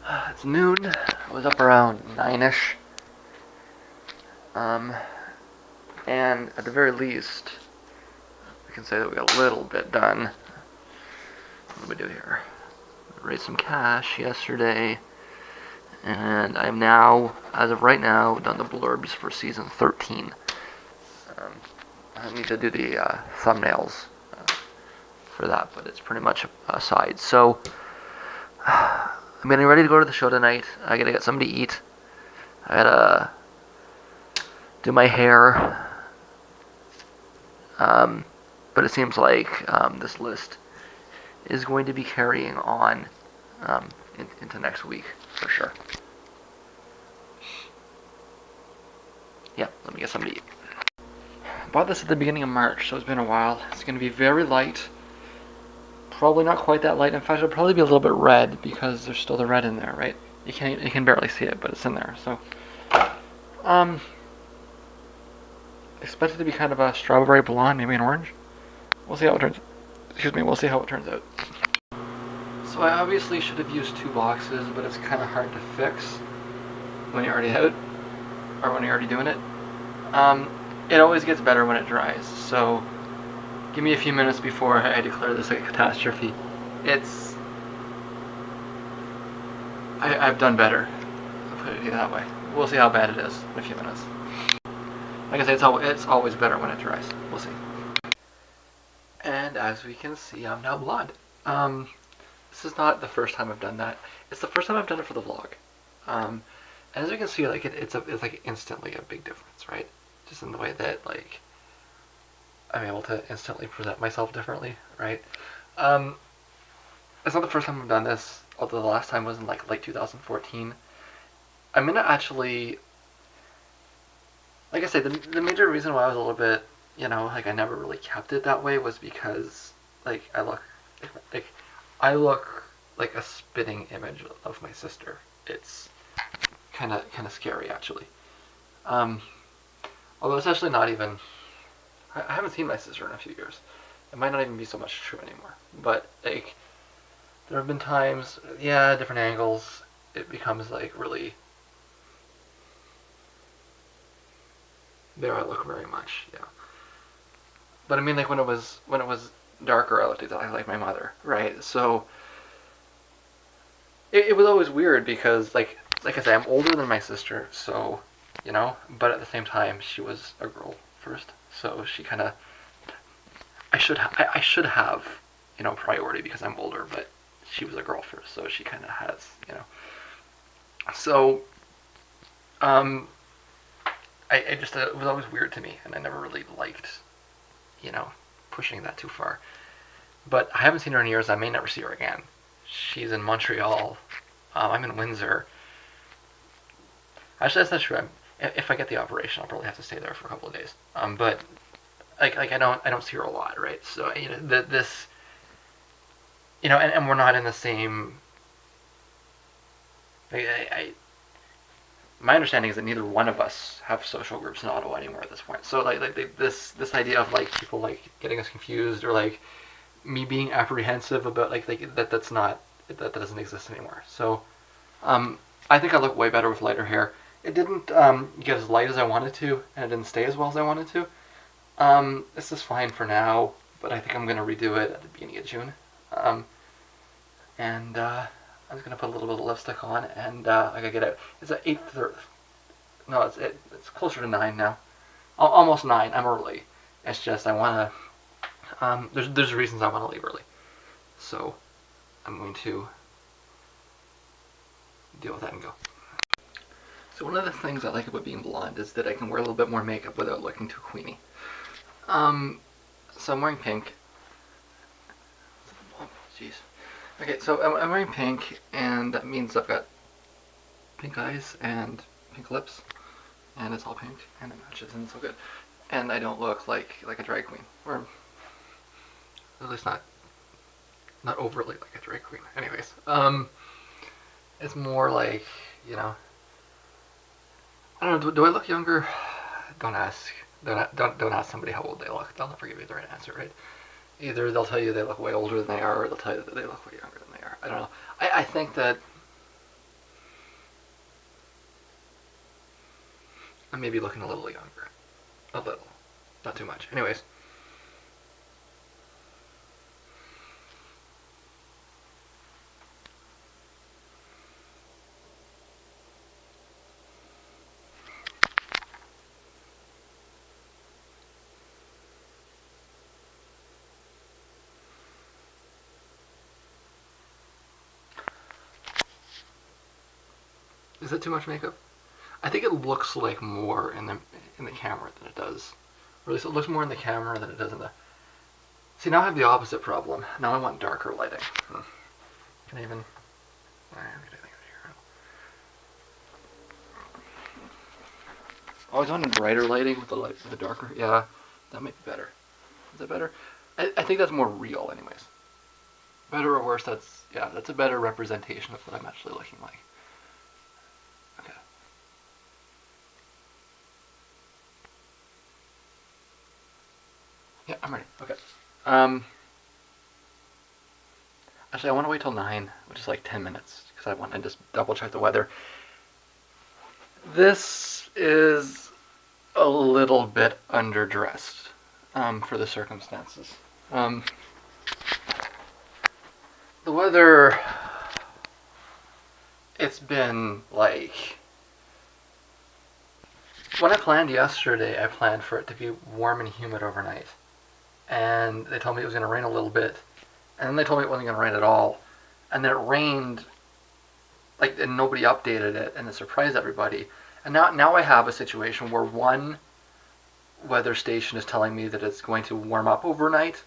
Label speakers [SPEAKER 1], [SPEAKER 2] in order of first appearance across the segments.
[SPEAKER 1] It's noon. I was up around 9ish. Um, and at the very least, we can say that we got a little bit done. What do we do here? We raised some cash yesterday, and I'm now, as of right now, done the blurbs for season 13. Um, I need to do the thumbnails for that, but it's pretty much aside. So, I'm getting ready to go to the show tonight. I gotta get something to eat. I gotta do my hair. But it seems like this list is going to be carrying on into next week for sure. Yeah, let me get something to eat. Bought this at the beginning of March, so it's been a while. It's going to be very light. Probably not quite that light. In fact, it'll probably be a little bit red because there's still the red in there, right? You can barely see it, but it's in there. So, expect it to be kind of a strawberry blonde, maybe an orange. We'll see how it turns. Excuse me. We'll see how it turns out. So I obviously should have used 2 boxes, but it's kind of hard to fix when you're already out or when you're already doing it. It always gets better when it dries. So give me a few minutes before I declare this a catastrophe. I've done better. I'll put it that way. We'll see how bad it is in a few minutes. Like I say, it's always better when it dries. We'll see. And as we can see, I'm now blonde. This is not the first time I've done that. It's the first time I've done it for the vlog. And as you can see, like it's like instantly a big difference, right? Just in the way that like I'm able to instantly present myself differently, right? It's not the first time I've done this, although the last time was in like late 2014. I'm gonna actually, like I say, the major reason why I was a little bit, like I never really kept it that way was because like I look like a spitting image of my sister. It's kind of scary actually. Although it's actually not even. I haven't seen my sister in a few years. It might not even be so much true anymore. But like, there have been times, yeah, different angles. It becomes like really. There I look very much, yeah. But I mean, like when it was darker, I looked exactly like my mother, right? So it was always weird because like I say, I'm older than my sister, so but at the same time, she was a girl first, so she kind of I should have priority because I'm older, but she was a girl first, so she kind of has. So I just it was always weird to me, and I never really liked pushing that too far. But I haven't seen her in years. I may never see her again. She's in Montreal. I'm in Windsor. Actually, that's not true. If I get the operation, I'll probably have to stay there for a couple of days. But like I don't see her a lot, right? So this and we're not in the same. My understanding is that neither one of us have social groups in Ottawa anymore at this point. So this idea of like people like getting us confused or like me being apprehensive about like that doesn't exist anymore. So I think I look way better with lighter hair. It didn't get as light as I wanted to, and it didn't stay as well as I wanted to. This is fine for now, but I think I'm gonna redo it at the beginning of June. And I'm just gonna put a little bit of lipstick on, and I gotta get out. It's at 8:30. No, it's closer to 9 now. Almost 9. I'm early. It's just I wanna. There's reasons I wanna leave early, so I'm going to deal with that and go. So one of the things I like about being blonde is that I can wear a little bit more makeup without looking too queenie. So I'm wearing pink. Oh, jeez. Okay, so I'm wearing pink, and that means I've got pink eyes and pink lips, and it's all pink, and it matches, and it's all good. And I don't look like a drag queen, or at least not overly like a drag queen. Anyways, it's more like I don't know. Do I look younger? Don't ask. Don't ask somebody how old they look. They'll never give you the right answer, right? Either they'll tell you they look way older than they are, or they'll tell you that they look way younger than they are. I don't know. I think that I may be looking a little younger. A little. Not too much. Anyways. Is that too much makeup? I think it looks like more in the camera than it does. Or at least it looks more in the camera than it does in the... See, now I have the opposite problem. Now I want darker lighting. Can I even... I always wanted brighter lighting with the darker. Yeah, that might be better. Is that better? I think that's more real, anyways. Better or worse, that's a better representation of what I'm actually looking like. Okay. Yeah, I'm ready. Okay. Actually, I want to wait till 9, which is like 10 minutes, because I want to just double check the weather. This is a little bit underdressed for the circumstances. The weather, it's been like... When I planned yesterday, I planned for it to be warm and humid overnight. And they told me it was going to rain a little bit. And then they told me it wasn't going to rain at all. And then it rained, like, and nobody updated it, and it surprised everybody. And now I have a situation where one weather station is telling me that it's going to warm up overnight,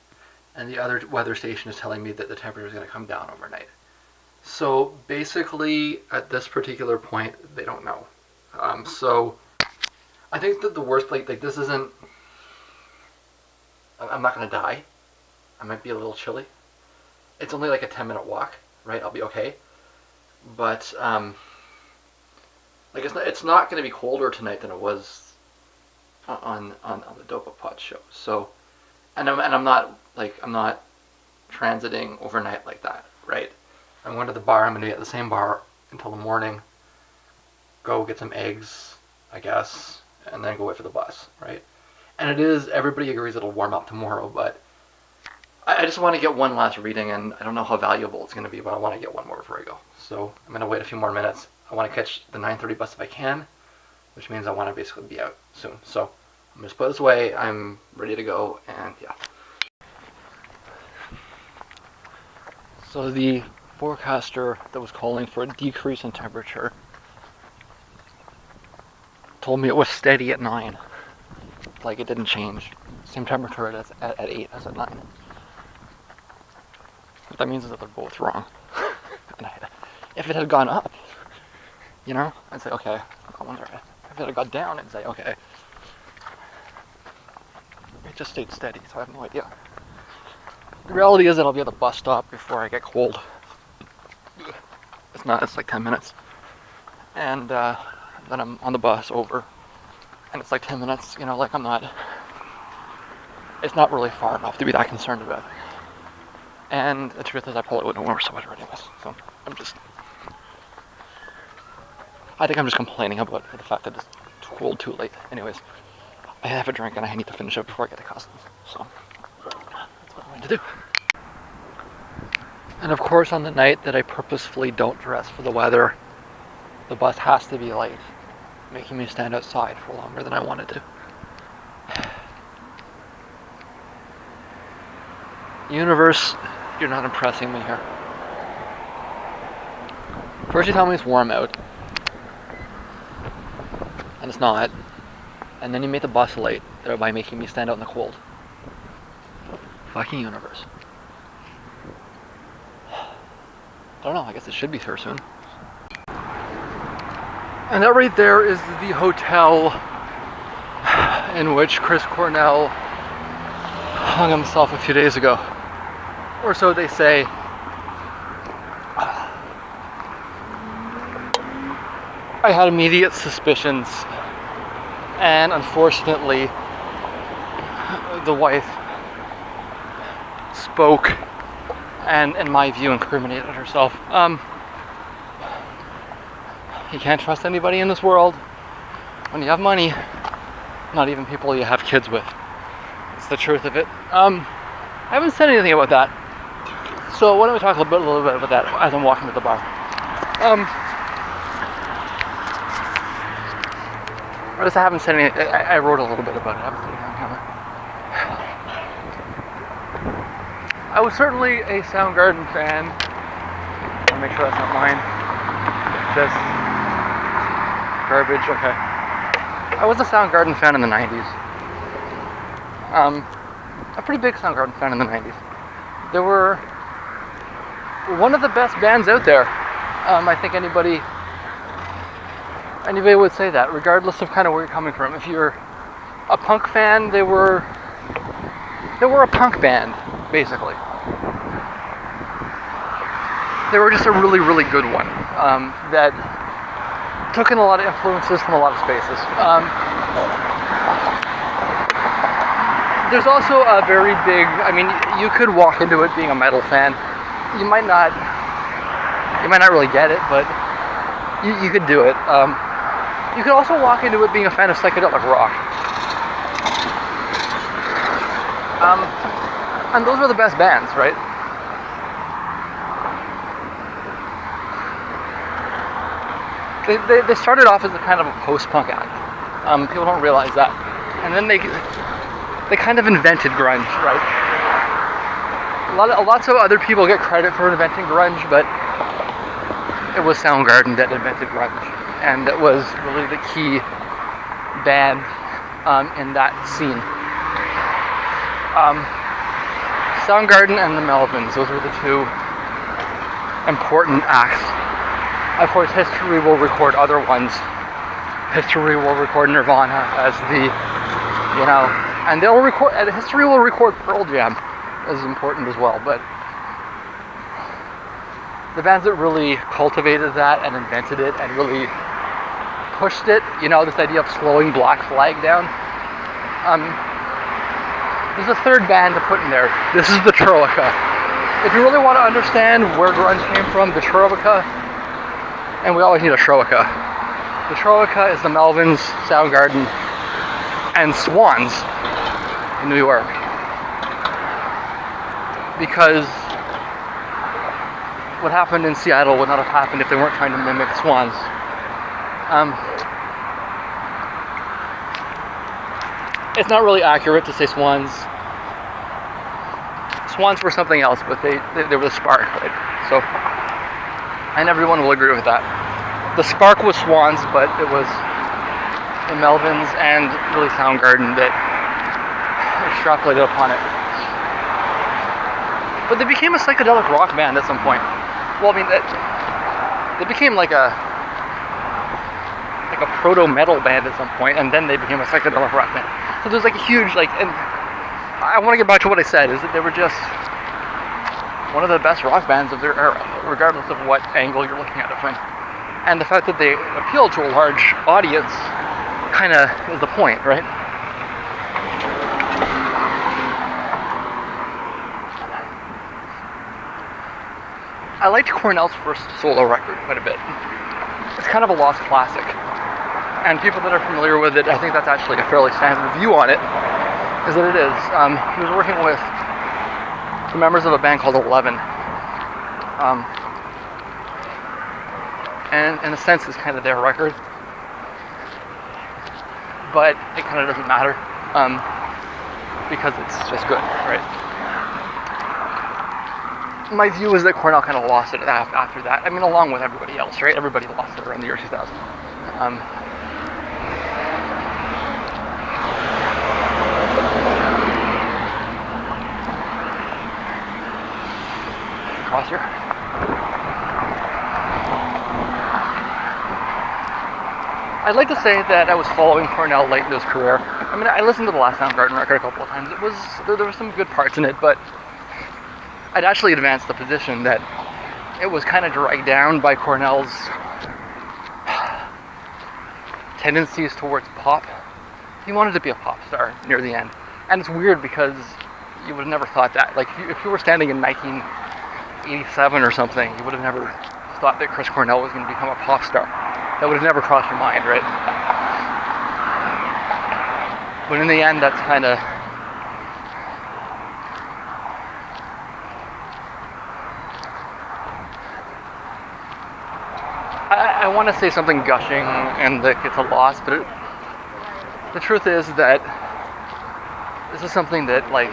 [SPEAKER 1] and the other weather station is telling me that the temperature is going to come down overnight. So basically, at this particular point, they don't know. So I think that the worst, like this isn't... I'm not going to die. I might be a little chilly. It's only like a 10-minute walk, right? I'll be okay. But like it's not going to be colder tonight than it was on the Dopa Pod show. So, and I'm not transiting overnight like that, right? I'm going to the bar. I'm going to be at the same bar until the morning. Go get some eggs, I guess, and then go wait for the bus, right? And everybody agrees it'll warm up tomorrow, but I just want to get one last reading, and I don't know how valuable it's going to be, but I want to get one more before I go. So I'm going to wait a few more minutes. I want to catch the 9:30 bus if I can, which means I want to basically be out soon. So I'm going to put this away. I'm ready to go, and yeah. So the forecaster that was calling for a decrease in temperature told me it was steady at 9. Like it didn't change. Same temperature as at 8 as at 9. What that means is that they're both wrong. And if it had gone up, you know, I'd say, okay, that one's right. If it had gone down, I'd say, okay. It just stayed steady, so I have no idea. The reality is that I'll be at the bus stop before I get cold. It's like 10 minutes. And then I'm on the bus over. And it's like 10 minutes, you know, like it's not really far enough to be that concerned about. And the truth is I probably wouldn't wear a sweater anyways. So I think I'm just complaining about the fact that it's cold too late. Anyways, I have a drink and I need to finish it before I get to customs. So that's what I'm going to do. And of course, on the night that I purposefully don't dress for the weather, the bus has to be late, making me stand outside for longer than I wanted to. Universe, you're not impressing me here. First you tell me it's warm out, and it's not, and then you make the bus late by making me stand out in the cold. Fucking universe. I don't know, I guess it should be here soon. And that right there is the hotel in which Chris Cornell hung himself a few days ago. Or so they say. I had immediate suspicions, and unfortunately the wife spoke and, in my view, incriminated herself. You can't trust anybody in this world.
[SPEAKER 2] when you have money, not even people you have kids with. It's the truth of it. I haven't said anything about that. So why don't we talk a little bit about that as I'm walking to the bar. I haven't said anything. I wrote a little bit about it. I haven't said anything on camera. I was certainly a Soundgarden fan. I'll make sure that's not mine. This garbage. Okay. I was a Soundgarden fan in the 90s. A pretty big Soundgarden fan in the 90s. They were one of the best bands out there. I think anybody would say that, regardless of kind of where you're coming from. If you're a punk fan, they were a punk band, basically. They were just a really, really good one that took in a lot of influences from a lot of spaces. There's also a very big, you could walk into it being a metal fan. You might not really get it, but you could do it. You could also walk into it being a fan of psychedelic rock. And those were the best bands, right? They started off as a kind of a post-punk act. People don't realize that. And then they kind of invented grunge, right? Lots of other people get credit for inventing grunge, but it was Soundgarden that invented grunge. And it was really the key band in that scene. Soundgarden and the Melvins, those were the two important acts. Of course, history will record other ones. History will record Nirvana as and history will record Pearl Jam as important as well. But the bands that really cultivated that and invented it and really pushed it, this idea of slowing Black Flag down. There's a third band to put in there. This is the Troika. If you really want to understand where grunge came from, the Troika, and we always need a Troika. The Troika is the Melvins, Soundgarden, and Swans in New York. Because what happened in Seattle would not have happened if they weren't trying to mimic Swans. It's not really accurate to say Swans. Swans were something else, but they were the spark, right? So, and everyone will agree with that. The spark was Swans, but it was the Melvins and really Soundgarden that extrapolated upon it. But they became a psychedelic rock band at some point. Well, they became like a proto-metal band at some point, and then they became a psychedelic rock band. So there's like a huge, and I want to get back to what I said, is that they were just one of the best rock bands of their era, regardless of what angle you're looking at it from. And the fact that they appeal to a large audience kind of is the point, right? I liked Cornell's first solo record quite a bit. It's kind of a lost classic. And people that are familiar with it, I think that's actually a fairly standard view on it, is that it is. He was working with the members of a band called 11. And in a sense, it's kind of their record. But it kind of doesn't matter, because it's just good, right? My view is that Cornell kind of lost it after that. Along with everybody else, right? Everybody lost it around the year 2000. Cross here. I'd like to say that I was following Cornell late in his career. I listened to the last Soundgarden record a couple of times. There were some good parts in it, but I'd actually advanced the position that it was kind of dragged down by Cornell's tendencies towards pop. He wanted to be a pop star near the end. And it's weird because you would have never thought that. Like, if you were standing in 1987 or something, you would have never thought that Chris Cornell was going to become a pop star. That would have never crossed your mind, right? But in the end, that's kind of I want to say something gushing and that it's a loss, but the truth is that this is something that like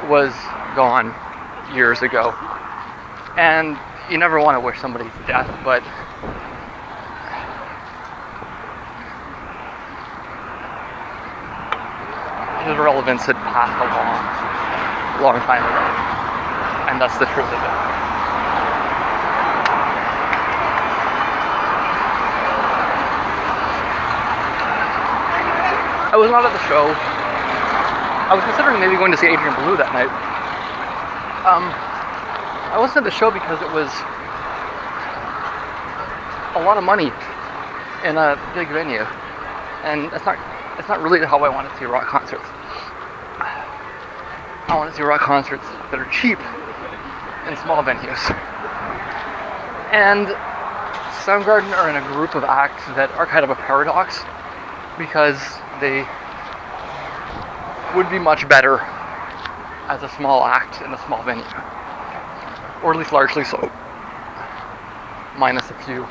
[SPEAKER 2] was gone years ago, and you never want to wish somebody to death, but his relevance had passed a long time ago, and that's the truth of it. I was not at the show. I was considering maybe going to see Adrian Ballou that night. I wasn't at the show because it was a lot of money in a big venue, and it's not really how I want to see rock concerts. I want to see rock concerts that are cheap in small venues. And Soundgarden are in a group of acts that are kind of a paradox, because they would be much better as a small act in a small venue, or at least largely so, minus a few,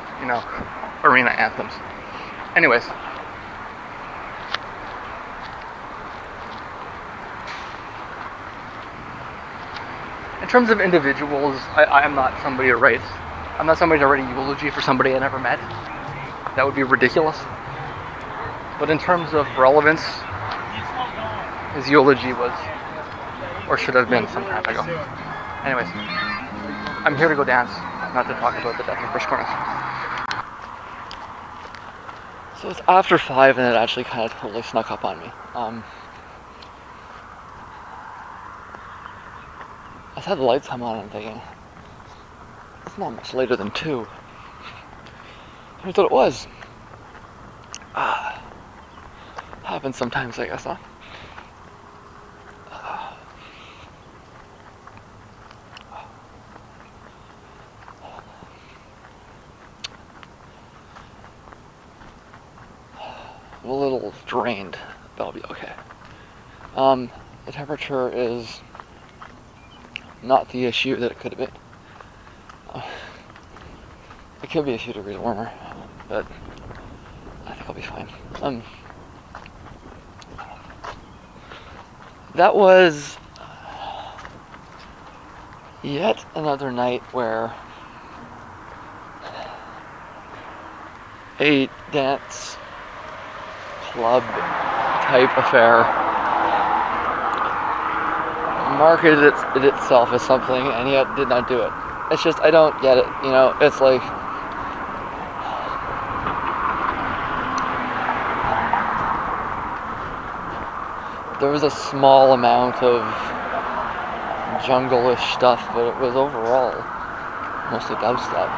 [SPEAKER 2] arena anthems. Anyways, in terms of individuals, I'm not somebody to write. I'm not somebody to write a eulogy for somebody I never met. That would be ridiculous. But in terms of relevance, his eulogy was, or should have been, some time ago. Anyways, I'm here to go dance, not to talk about the death of Chris Cornell. So it's after 5 and it actually kind of totally snuck up on me. I saw the lights come on and I'm thinking, it's not much later than 2. I thought it was. Happens sometimes, I guess, huh? I'm a little drained, but I'll be okay. The temperature is not the issue that it could have been. It could be a few degrees warmer, but I think I'll be fine. That was yet another night where a dance club type affair marketed it itself as something and yet did not do it. It's just, I don't get it, it's like, there was a small amount of jungle-ish stuff, but it was overall mostly dubstep.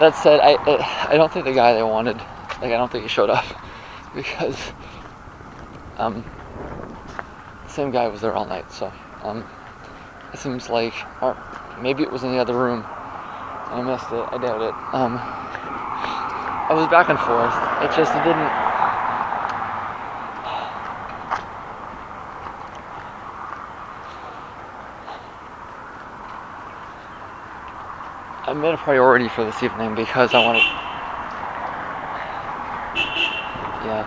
[SPEAKER 2] That said, I don't think the guy they wanted, I don't think he showed up, because the same guy was there all night, so it seems like, or maybe it was in the other room and I missed it, I doubt it. I was back and forth, it didn't, I made a priority for this evening because I wanted. Yeah,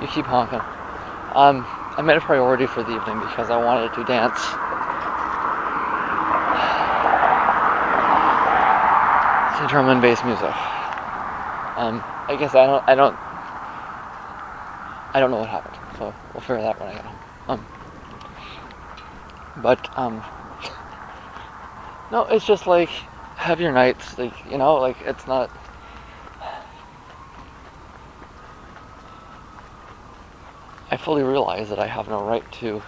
[SPEAKER 2] you keep honking. I made a priority for the evening because I wanted to dance. To drum and bass music. I guess I don't know what happened, so we'll figure that when I get home. No, it's just like, have your nights, like, it's not, I fully realize that I have no right to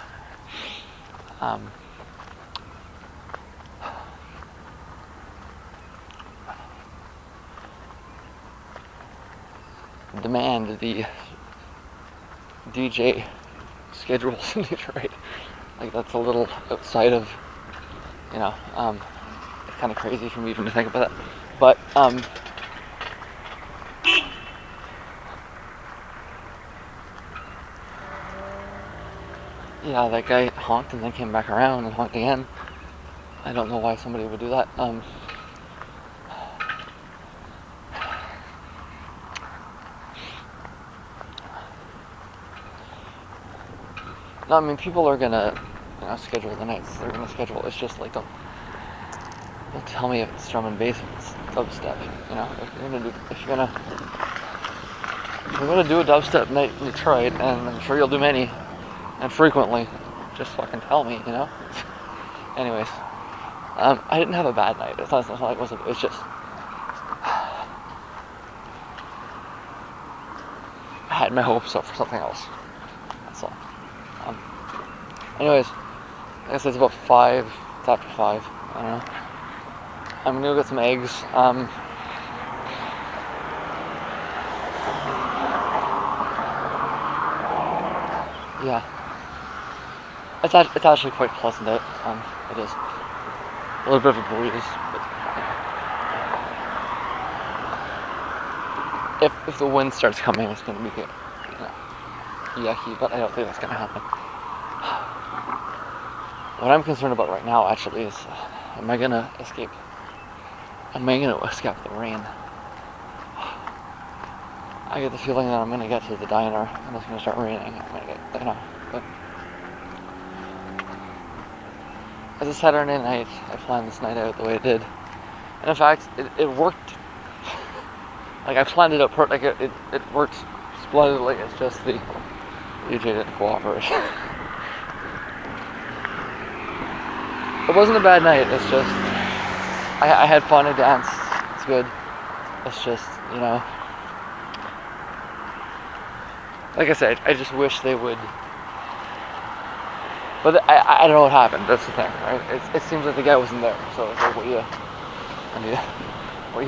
[SPEAKER 2] demand the DJ schedules in Detroit. Like, that's a little outside of, it's kind of crazy for me even to think about that. But, Yeah, that guy honked and then came back around and honked again. I don't know why somebody would do that. No, I mean, people are gonna, schedule the nights. They're gonna schedule. It's just like, don't tell me if it's drum and bass, if it's dubstep. If you're gonna do a dubstep night in Detroit, and I'm sure you'll do many and frequently, just fucking tell me. Anyways, I didn't have a bad night. It's not like it was. It's just I had my hopes up for something else. That's all. Um, anyways, I guess it's about 5. It's after 5. I don't know. I'm gonna go get some eggs. Yeah. It's actually quite pleasant out. It is. A little bit of a breeze. But if the wind starts coming, it's gonna be good. Yucky, but I don't think that's gonna happen. What I'm concerned about right now, actually, is am I gonna escape? Am I gonna escape the rain? I get the feeling that I'm gonna get to the diner and it's gonna start raining. I'm gonna get, but as a Saturday night, I planned this night out the way it did, and in fact, it worked. Like I planned it out it worked splendidly. It's just the DJ didn't cooperate. It wasn't a bad night. It's just I had fun. I danced. It's good. It's just like I said, I just wish they would. But I don't know what happened. That's the thing, right? It seems like the guy wasn't there. So it's like, what do you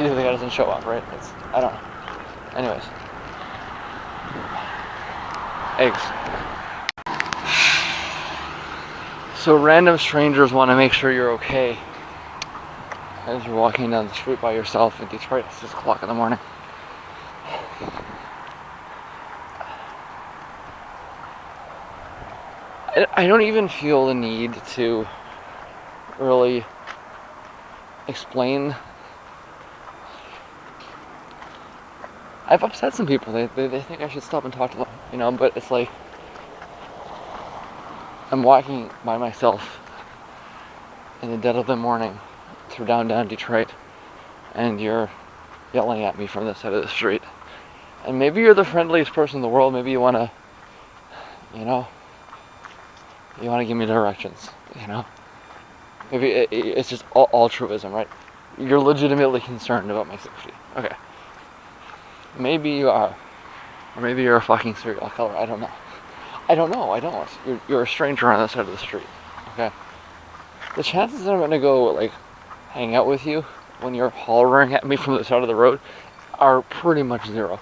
[SPEAKER 2] do? The guy doesn't show up, right? I don't know. Anyways, eggs. So random strangers want to make sure you're okay as you're walking down the street by yourself in Detroit at 6 o'clock in the morning. I don't even feel the need to really explain. I've upset some people. They think I should stop and talk to them, but it's like I'm walking by myself in the dead of the morning through downtown Detroit, and you're yelling at me from the side of the street. And maybe you're the friendliest person in the world. Maybe you want to, give me directions. Maybe it's just altruism, right? You're legitimately concerned about my safety. Okay. Maybe you are. Or maybe you're a fucking serial killer. I don't know. I don't. You're a stranger on the side of the street. Okay. The chances that I'm going to go, hang out with you when you're hollering at me from the side of the road are pretty much zero.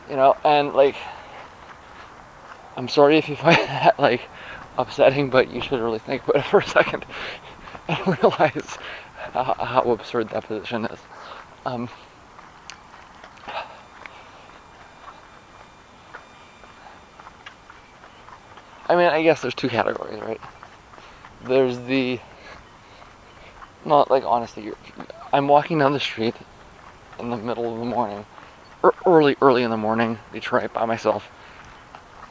[SPEAKER 2] And, I'm sorry if you find that, upsetting, but you should really think about it for a second and realize how absurd that position is. I guess there's 2 categories, right? There's honestly, I'm walking down the street in the middle of the morning, early in the morning, Detroit, by myself.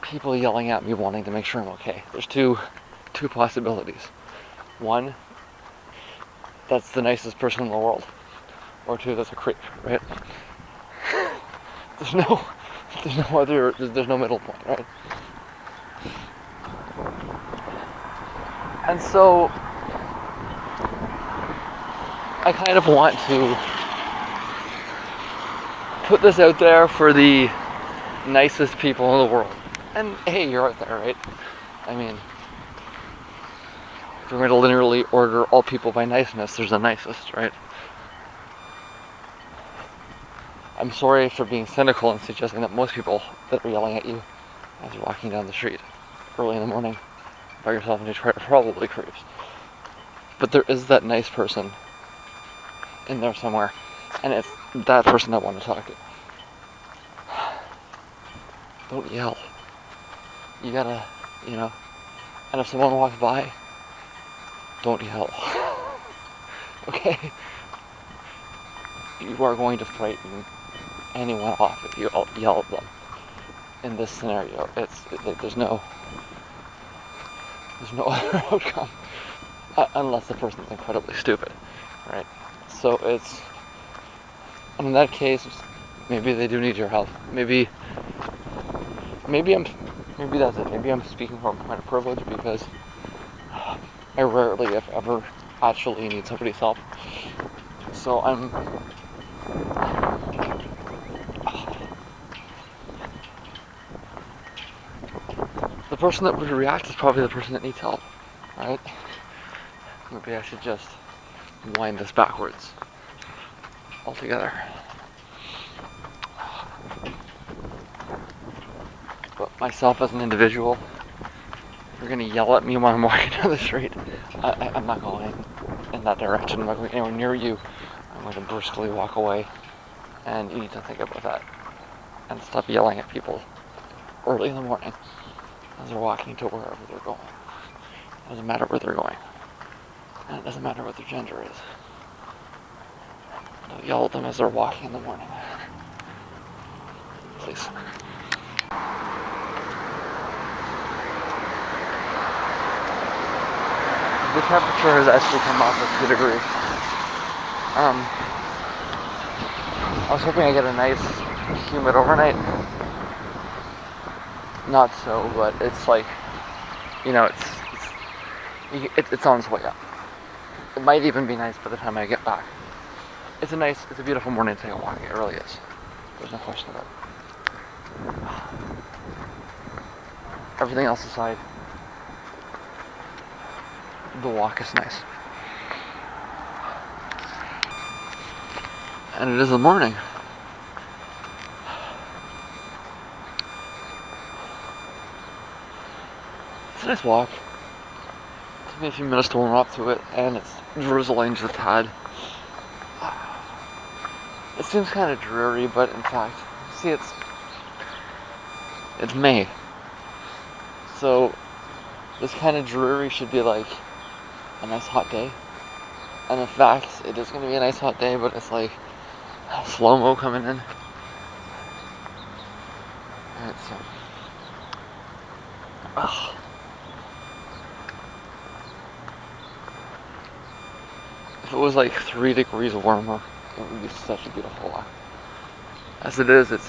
[SPEAKER 2] People yelling at me, wanting to make sure I'm okay. There's two possibilities. One, that's the nicest person in the world, or 2, that's a creep, right? There's no middle point, right? And so I kind of want to put this out there for the nicest people in the world. And hey, you're out there, right? If you're going to literally order all people by niceness, there's a nicest, right? I'm sorry for being cynical and suggesting that most people that are yelling at you as you're walking down the street early in the morning by yourself in Detroit are probably creeps. But there is that nice person in there somewhere, and it's that person I want to talk to. Don't yell. You gotta, And if someone walks by, don't yell. Okay? You are going to frighten anyone off if you yell at them. In this scenario, there's no other outcome unless the person's incredibly stupid, right? So in that case, maybe they do need your help. Maybe that's it. Maybe I'm speaking from a point of privilege because I rarely, if ever, actually need somebody's help. So the person that would react is probably the person that needs help, right? Maybe I should just wind this backwards altogether. But myself as an individual, if you're gonna yell at me when I'm walking down the street, I'm not going in that direction. I'm not going anywhere near you. I'm going to brusquely walk away. And you need to think about that. And stop yelling at people early in the morning as they're walking to wherever they're going. It doesn't matter where they're going. And it doesn't matter what their gender is. Don't yell at them as they're walking in the morning. Please. The temperature has actually come up a few degrees. I was hoping I get a nice humid overnight. Not so, but it's like, it's on its way up. It might even be nice by the time I get back. It's a beautiful morning to take a walk. It really is. There's no question about it. Everything else aside, the walk is nice. And it is the morning. It's a nice walk. It took me a few minutes to warm up to it, and it's drizzling just a tad. It seems kind of dreary, but in fact, see, it's May. So this kind of dreary should be like a nice hot day. And in fact, it is going to be a nice hot day, but it's like slow-mo coming in. And it's if it was like 3 degrees warmer, it would be such a beautiful walk. As it is, it's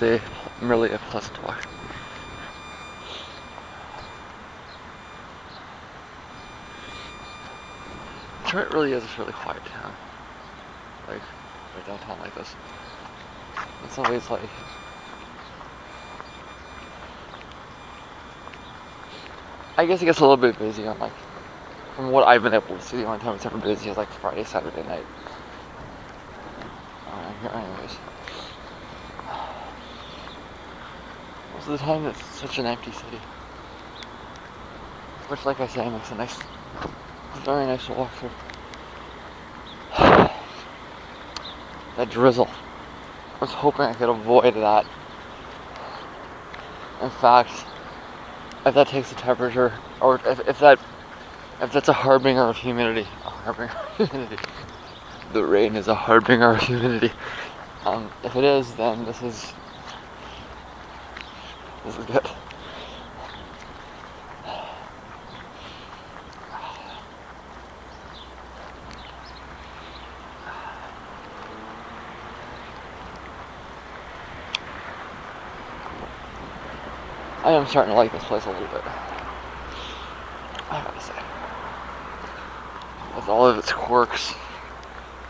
[SPEAKER 2] merely a pleasant walk. Detroit really is a fairly quiet town. Like, right downtown like this. It's always like, I guess it gets a little bit busy on, like, from what I've been able to see, the only time it's ever busy is like Friday, Saturday night. Anyways. Most of the time it's such an empty city. Which, like I say, makes a very nice to walk through. That drizzle. I was hoping I could avoid that. In fact, if that takes the temperature, or if that's a harbinger of humidity, the rain is a harbinger of humidity. If it is, then this is good. I am starting to like this place a little bit. I gotta say. With all of its quirks,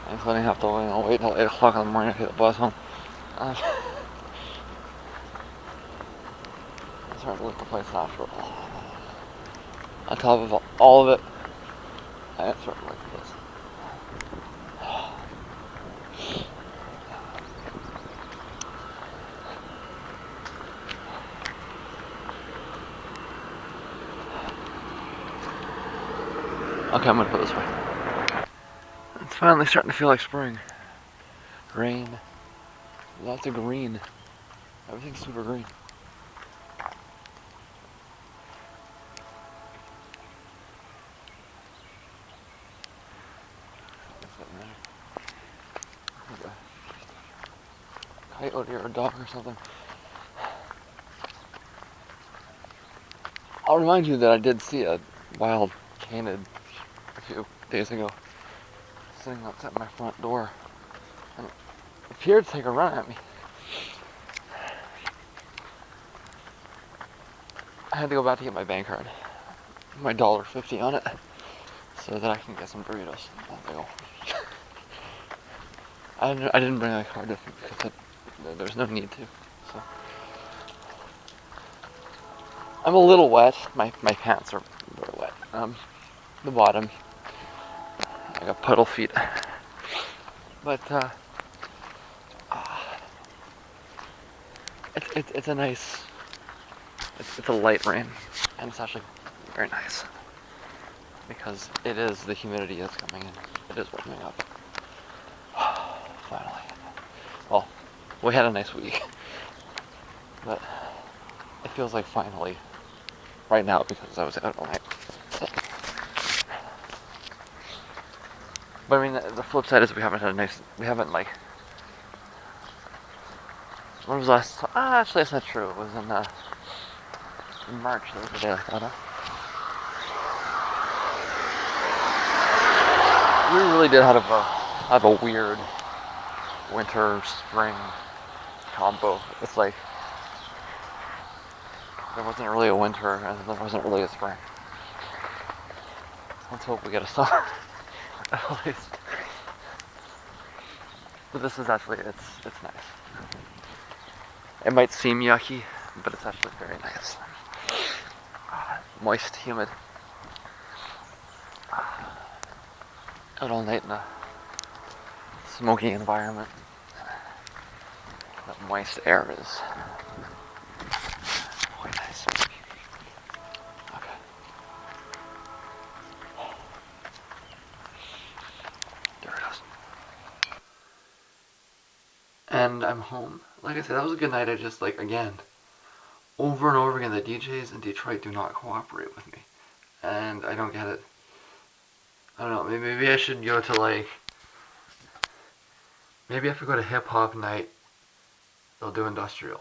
[SPEAKER 2] including have to wait until 8 o'clock in the morning to get the bus home. I'm starting to like the place after all. On top of all of it, I am starting to like the place. Okay, I'm gonna put it this way. It's finally starting to feel like spring. Rain. Lots of green. Everything's super green.
[SPEAKER 1] a coyote or a dog or something. I'll remind you that I did see a wild canid a few days ago, sitting outside my front door, and it appeared to take a run at me. I had to go back to get my bank card, my $1.50 on it, so that I can get some burritos. I didn't bring my card with me because there's no need to. So I'm a little wet. My pants are very wet. The bottom, I got puddle feet. But it's a nice. It's a light rain, and it's actually very nice because it is the humidity that's coming in. It is warming up. Finally. Well, we had a nice week, but it feels like finally right now because I was out all night. But I mean, the flip side is we haven't like, when was the last, actually that's not true, it was in March, that was the day I thought of. We really did have a weird winter, spring combo. It's like, there wasn't really a winter and there wasn't really a spring. Let's hope we get a summer, at least. But this is actually, it's nice. It might seem yucky, but it's actually very nice. Moist, humid. Out all night in a smoky environment. That moist air is quite nice. Okay. There it goes. And I'm home. Like I said, that was a good night. I just, like, again, over and over again, the DJs in Detroit do not cooperate with me. And I don't get it. I don't know, maybe I should go to, like, maybe if I go to hip hop night, they'll do industrial.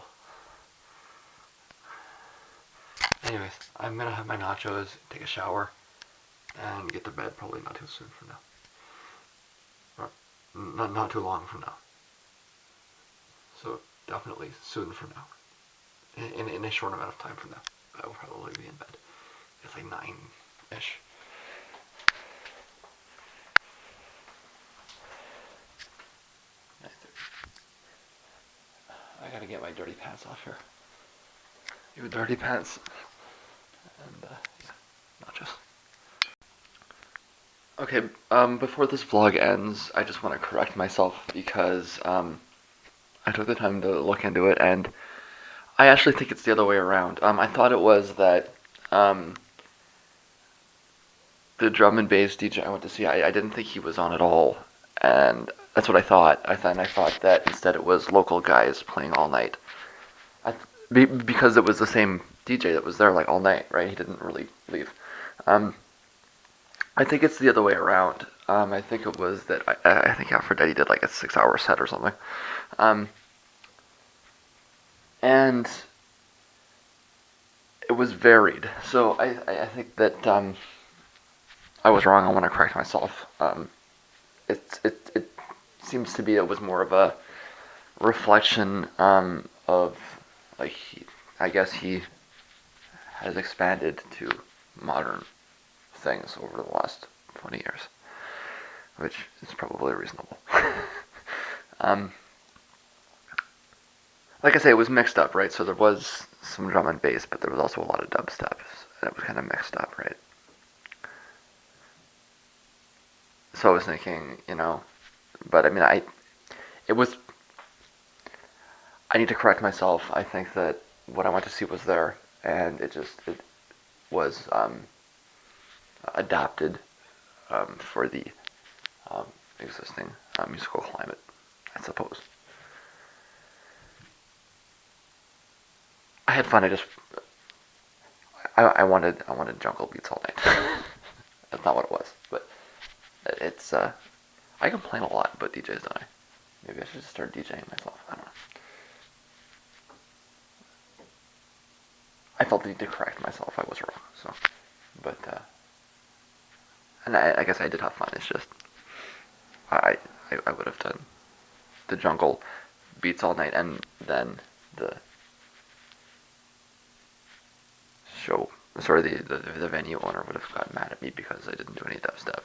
[SPEAKER 1] Anyways, I'm gonna have my nachos, take a shower, and get to bed probably not too soon from now. Or not too long from now. So definitely soon from now. In a short amount of time from now, I will probably be in bed. It's like 9-ish. I gotta get my dirty pants off here. You dirty pants. And yeah, nachos. Okay, before this vlog ends, I just want to correct myself because I took the time to look into it, and I actually think it's the other way around. I thought it was that the drum and bass DJ I went to see, I didn't think he was on at all, and that's what I thought. I thought that instead it was local guys playing all night. Because it was the same DJ that was there like all night, right? He didn't really leave. I think it's the other way around. I think it was that I think Aphrodite did like a 6-hour set or something. And it was varied. So I think that I was wrong. I want to correct myself. It seems to be it was more of a reflection of like I guess he has expanded to modern things over the last 20 years, which is probably reasonable. Like I say, it was mixed up, right? So there was some drum and bass, but there was also a lot of dubstep, and it was kind of mixed up, right? So I was thinking, but I mean, it was, I need to correct myself. I think that what I went to see was there, and it was adapted for the existing musical climate, I suppose. I had fun. I wanted jungle beats all night. That's not what it was, but it's I complain a lot about DJs, don't I? Maybe I should just start DJing myself. I don't know. I felt the need to correct myself. I was wrong. So, but and I guess I did have fun. It's just I I would have done the jungle beats all night, and then the show, sorry, the venue owner would have gotten mad at me because I didn't do any dubstep.